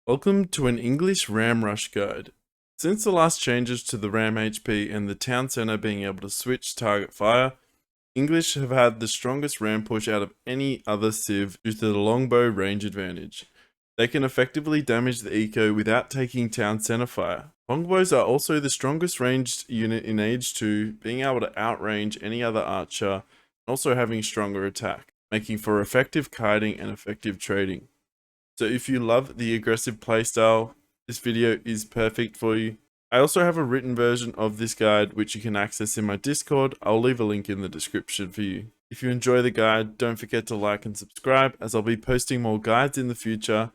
Welcome to an English Ram Rush guide. Since the last changes to the Ram HP and the town center being able to switch target fire, English have had the strongest ram push out of any other civ due to the longbow range advantage. They can effectively damage the eco without taking town center fire. Longbows are also the strongest ranged unit in Age 2, being able to outrange any other archer and also having stronger attack, making for effective kiting and effective trading. So if you love the aggressive playstyle, this video is perfect for you. I also have a written version of this guide which you can access in my Discord. I'll leave a link in the description for you. If you enjoy the guide, don't forget to like and subscribe, as I'll be posting more guides in the future.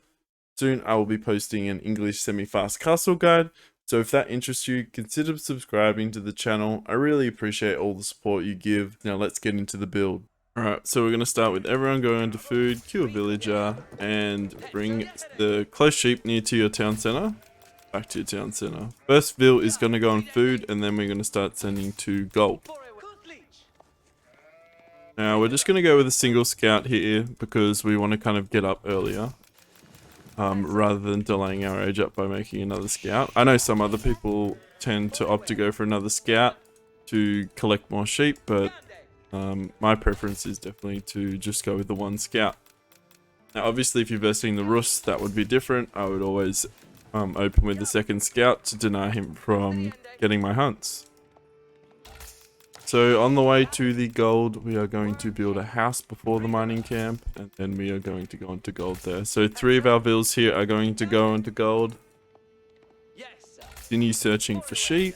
Soon I will be posting an English semi-fast castle guide, so if that interests you, consider subscribing to the channel. I really appreciate all the support you give. Now let's get into the build. Alright, so we're going to start with everyone going into food, kill a villager, and bring the close sheep near to your town center. Back to your town center. First vill is going to go on food, and then we're going to start sending to gold. Now we're just going to go with a single scout here, because we want to kind of get up earlier. Rather than delaying our age up by making another scout. I know some other people tend to opt to go for another scout to collect more sheep, but my preference is definitely to just go with the one scout. Now obviously if you're versing the Rus, that would be different. I would always open with the second scout to deny him from getting my hunts. So on the way to the gold, we are going to build a house before the mining camp, and then we are going to go into gold there. So 3 of our vills here are going to go into gold. Continue searching for sheep.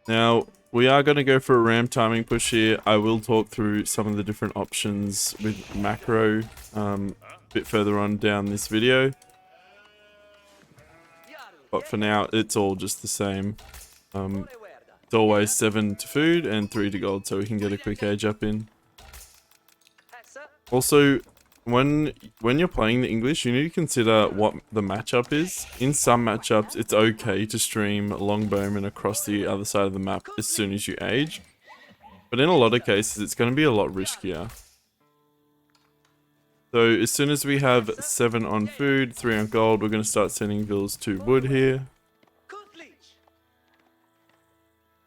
Now we are going to go for a ram timing push here. I will talk through some of the different options with macro a bit further on down this video. But for now, it's all just the same. It's always 7 to food and 3 to gold, so we can get a quick age up in. Also, when you're playing the English, you need to consider what the matchup is. In some matchups, it's okay to stream longbowmen across the other side of the map as soon as you age. But in a lot of cases, it's going to be a lot riskier. So as soon as we have 7 on food, 3 on gold, we're going to start sending vills to wood here.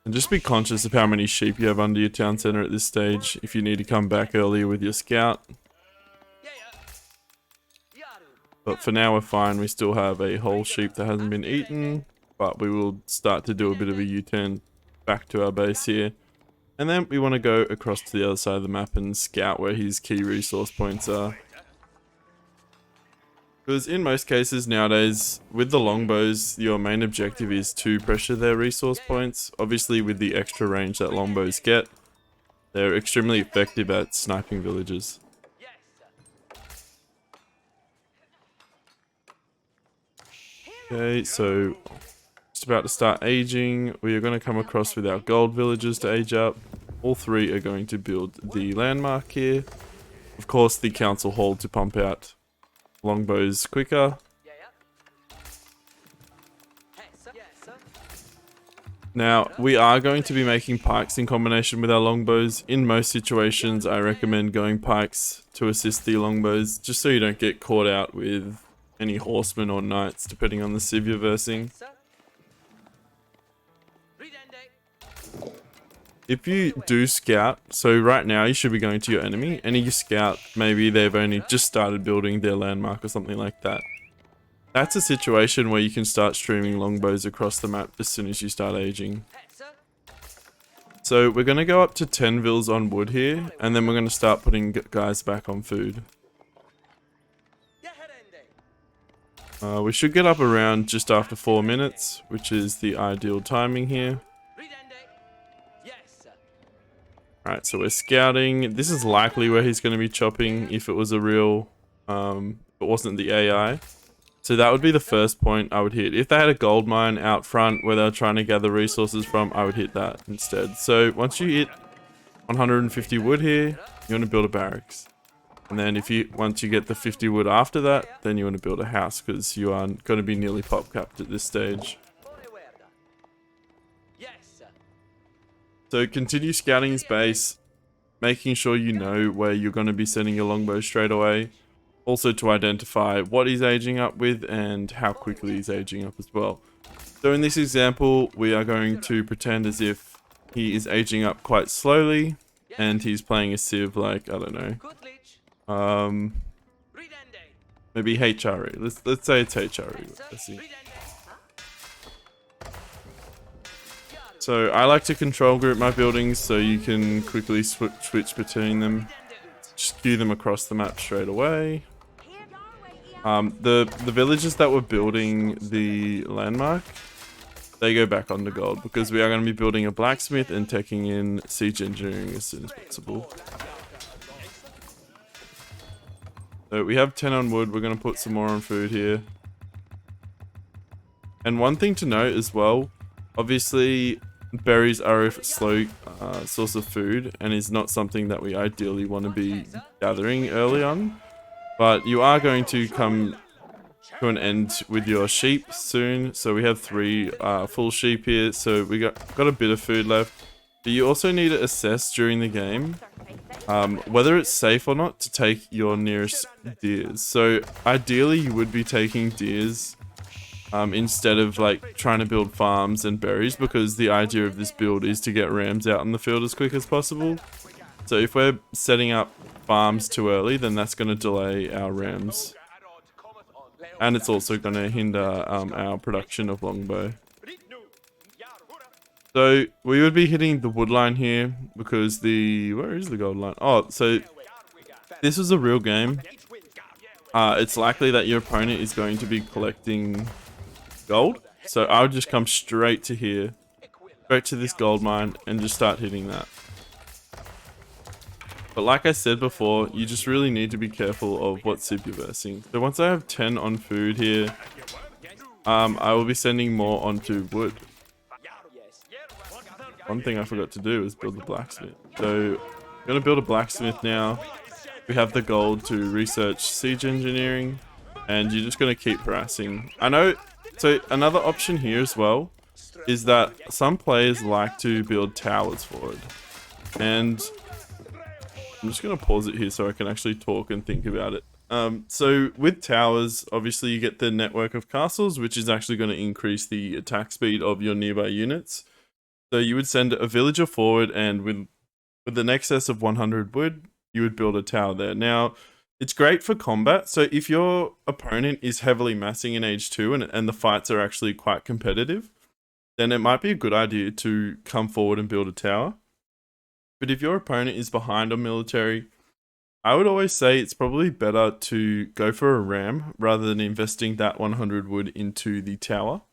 And just be conscious of how many sheep you have under your town center at this stage, if you need to come back earlier with your scout. But for now we're fine, we still have a whole sheep that hasn't been eaten, but we will start to do a bit of a U-turn back to our base here. And then we want to go across to the other side of the map and scout where his key resource points are. Because in most cases nowadays, with the longbows, your main objective is to pressure their resource points. Obviously with the extra range that longbows get, they're extremely effective at sniping villages. Okay, so just about to start aging. We are going to come across with our gold villagers to age up. All 3 are going to build the landmark here. Of course, the council hall to pump out longbows quicker. Now, we are going to be making pikes in combination with our longbows. In most situations, I recommend going pikes to assist the longbows, just so you don't get caught out with any horsemen or knights, depending on the civ you're versing. If you do scout, so right now you should be going to your enemy, and you scout, maybe they've only just started building their landmark or something like that. That's a situation where you can start streaming longbows across the map as soon as you start aging. So we're going to go up to 10 vills on wood here, and then we're going to start putting guys back on food. We should get up around just after 4 minutes, which is the ideal timing here. Alright, so we're scouting. This is likely where he's going to be chopping if it was a real, if it wasn't the AI. So that would be the first point I would hit. If they had a gold mine out front where they're trying to gather resources from, I would hit that instead. So once you hit 150 wood here, you want to build a barracks. And then once you get the 50 wood after that, then you want to build a house, because you are going to be nearly pop capped at this stage. So continue scouting his base, making sure you know where you're going to be sending your longbow straight away. Also to identify what he's aging up with and how quickly he's aging up as well. So in this example, we are going to pretend as if he is aging up quite slowly and he's playing a civ like, I don't know, maybe HRE. Let's say it's HRE. Let's see. So I like to control group my buildings so you can quickly switch between them. Just queue them across the map straight away. The villages that were building the landmark, they go back onto gold because we are going to be building a blacksmith and taking in siege engineering as soon as possible. So we have 10 on wood. We're going to put some more on food here. And one thing to note as well, obviously berries are a slow source of food and is not something that we ideally want to be gathering early on. But you are going to come to an end with your sheep soon. So we have 3 full sheep here. So we got a bit of food left. But you also need to assess during the game whether it's safe or not to take your nearest deers. So ideally you would be taking deers instead of like trying to build farms and berries, because the idea of this build is to get rams out in the field as quick as possible. So if we're setting up farms too early, then that's going to delay our rams. And it's also going to hinder our production of longbow. So we would be hitting the wood line here because where is the gold line? Oh, so this is a real game. It's likely that your opponent is going to be collecting gold. So I would just come straight to here, straight to this gold mine and just start hitting that. But like I said before, you just really need to be careful of what civ you're versing. So once I have 10 on food here, I will be sending more onto wood. One thing I forgot to do is build the blacksmith. So I'm going to build a blacksmith now. We have the gold to research siege engineering, and you're just going to keep harassing. I know, so another option here as well is that some players like to build towers forward. And I'm just going to pause it here so I can actually talk and think about it. So with towers, obviously you get the network of castles, which is actually going to increase the attack speed of your nearby units. So you would send a villager forward, and with an excess of 100 wood, you would build a tower there. Now, it's great for combat. So if your opponent is heavily massing in Age 2 and the fights are actually quite competitive, then it might be a good idea to come forward and build a tower. But if your opponent is behind on military, I would always say it's probably better to go for a ram rather than investing that 100 wood into the tower.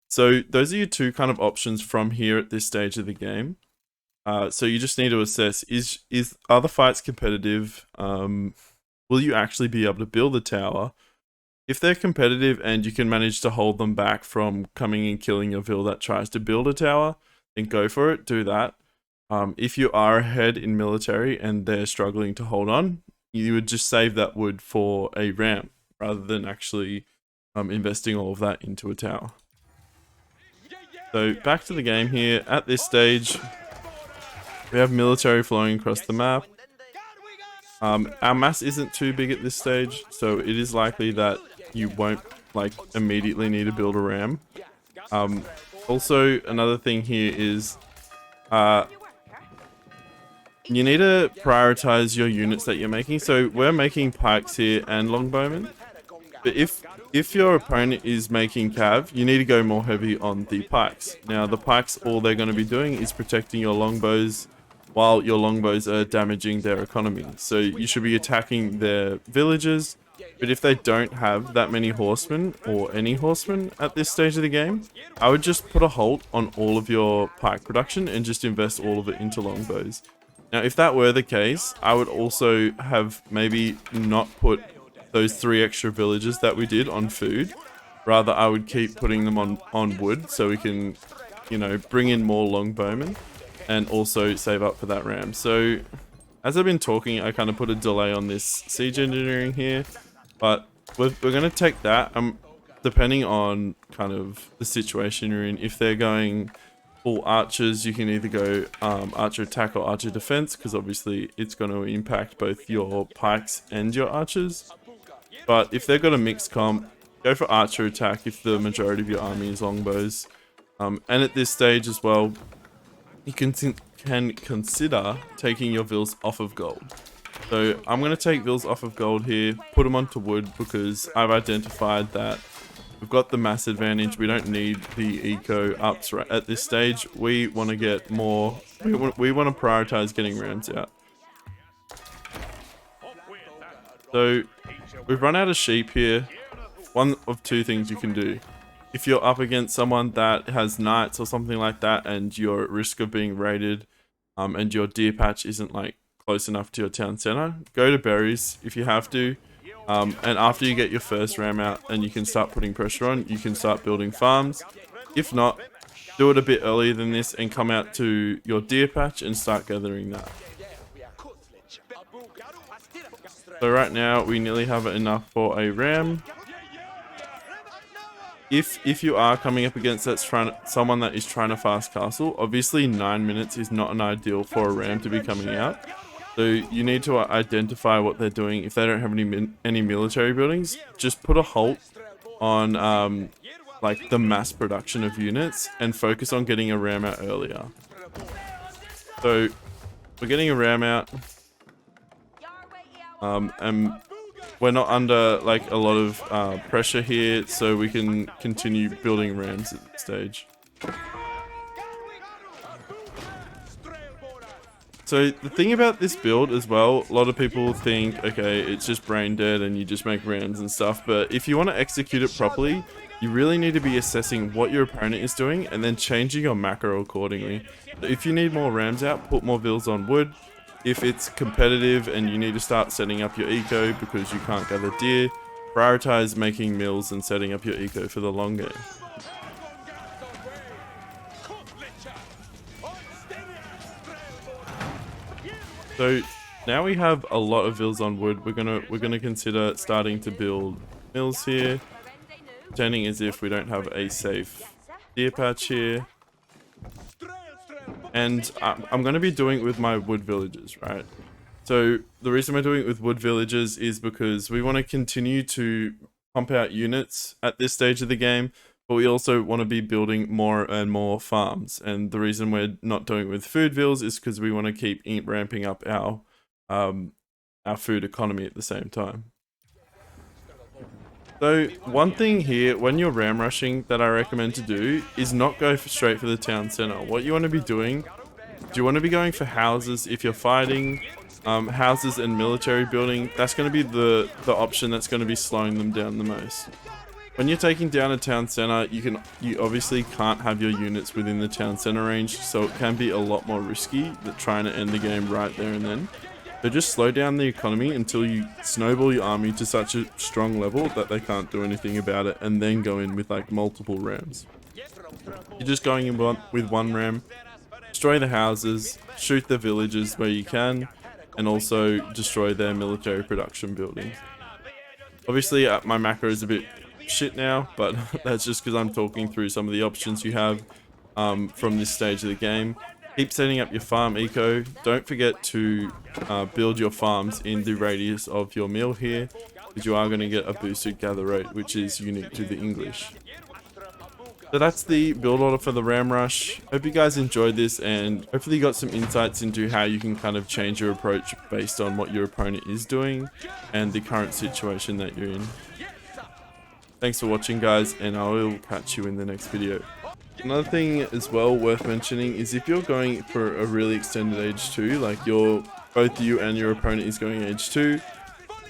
So those are your 2 kind of options from here at this stage of the game. So you just need to assess, are the fights competitive? Will you actually be able to build the tower? If they're competitive and you can manage to hold them back from coming and killing your vill that tries to build a tower, then go for it, do that. If you are ahead in military and they're struggling to hold on, you would just save that wood for a ram rather than actually investing all of that into a tower. So back to the game here. At this stage, we have military flowing across the map. Our mass isn't too big at this stage, so it is likely that you won't like immediately need to build a ram. Also, another thing here is you need to prioritize your units that you're making. So we're making pikes here and longbowmen. But if your opponent is making cav, you need to go more heavy on the pikes. Now the pikes, all they're going to be doing is protecting your longbows while your longbows are damaging their economy. So you should be attacking their villages. But if they don't have that many horsemen or any horsemen at this stage of the game, I would just put a halt on all of your pike production and just invest all of it into longbows. Now, if that were the case, I would also have maybe not put those 3 extra villages that we did on food. Rather, I would keep putting them on wood so we can, you know, bring in more longbowmen and also save up for that ram. So, as I've been talking, I kind of put a delay on this siege engineering here, but we're going to take that. Depending on kind of the situation you're in, if they're going full archers, you can either go archer attack or archer defense, because obviously it's going to impact both your pikes and your archers. But if they've got a mixed comp, go for archer attack if the majority of your army is longbows. And at this stage as well, you can consider taking your vills off of gold. So I'm going to take vills off of gold here, put them onto wood, because I've identified that we've got the mass advantage. We don't need the eco ups right at this stage. We want to get more, we want to prioritize getting rams out. So we've run out of sheep here. One of two things you can do. If you're up against someone that has knights or something like that, and you're at risk of being raided, and your deer patch isn't like close enough to your town center, go to berries if you have to. And after you get your first ram out and you can start putting pressure on, you can start building farms. If not, do it a bit earlier than this and come out to your deer patch and start gathering that. So right now we nearly have enough for a ram. If you are coming up against someone that is trying to fast castle, obviously 9 minutes is not an ideal for a ram to be coming out. So you need to identify what they're doing. If they don't have any military buildings, just put a halt on like the mass production of units and focus on getting a ram out earlier. So we're getting a ram out, and we're not under like a lot of pressure here, so we can continue building rams at this stage. So the thing about this build as well, a lot of people think, okay, it's just brain dead and you just make rams and stuff, but if you want to execute it properly, you really need to be assessing what your opponent is doing and then changing your macro accordingly. So if you need more rams out, put more vills on wood. If it's competitive and you need to start setting up your eco because you can't gather deer, prioritize making mills and setting up your eco for the long game. So now we have a lot of vills on wood. We're gonna consider starting to build mills here, pretending as if we don't have a safe deer patch here. And I'm going to be doing it with my wood villages, right? So the reason we're doing it with wood villages is because we want to continue to pump out units at this stage of the game, but we also want to be building more and more farms. And the reason we're not doing it with food vills is because we want to keep ramping up our food economy at the same time. So one thing here, when you're ram rushing, that I recommend to do is not go straight for the town center. What you want to be doing, do you want to be going for houses if you're fighting, houses and military building? That's going to be the option that's going to be slowing them down the most. When you're taking down a town center, you obviously can't have your units within the town center range, so it can be a lot more risky than trying to end the game right there and then. So just slow down the economy until you snowball your army to such a strong level that they can't do anything about it, and then go in with like multiple rams. You're just going in with one ram, destroy the houses, shoot the villages where you can, and also destroy their military production buildings. Obviously my macro is a bit shit now, but that's just because I'm talking through some of the options you have from this stage of the game. Keep setting up your farm eco. Don't forget to build your farms in the radius of your mill here, because you are going to get a boosted gather rate, which is unique to the English. So that's the build order for the ram rush. Hope you guys enjoyed this, and hopefully you got some insights into how you can kind of change your approach based on what your opponent is doing and the current situation that you're in. Thanks for watching, guys, and I will catch you in the next video. Another thing as well worth mentioning is if you're going for a really extended age 2, like both you and your opponent is going age 2,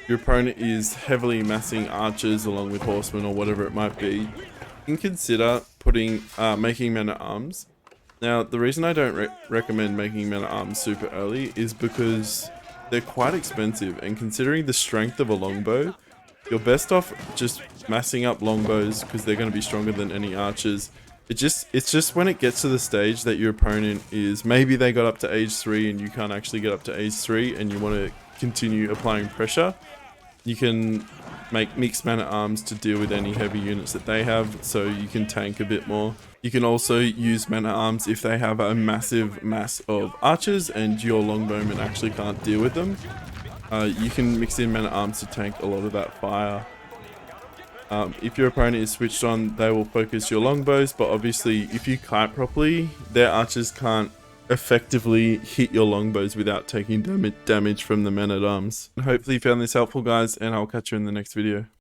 your opponent is heavily massing archers along with horsemen or whatever it might be, you can consider making men-at-arms. Now, the reason I don't recommend making men-at-arms super early is because they're quite expensive, and considering the strength of a longbow, you're best off just massing up longbows because they're going to be stronger than any archers. It's just when it gets to the stage that your opponent is, maybe they got up to age 3 and you can't actually get up to age 3 and you want to continue applying pressure, you can make mixed man-at-arms to deal with any heavy units that they have, so you can tank a bit more. You can also use men-at-arms if they have a massive mass of archers and your longbowmen actually can't deal with them. You can mix in men-at-arms to tank a lot of that fire. If your opponent is switched on, they will focus your longbows, but obviously if you kite properly, their archers can't effectively hit your longbows without taking damage from the men-at-arms. Hopefully you found this helpful, guys, and I'll catch you in the next video.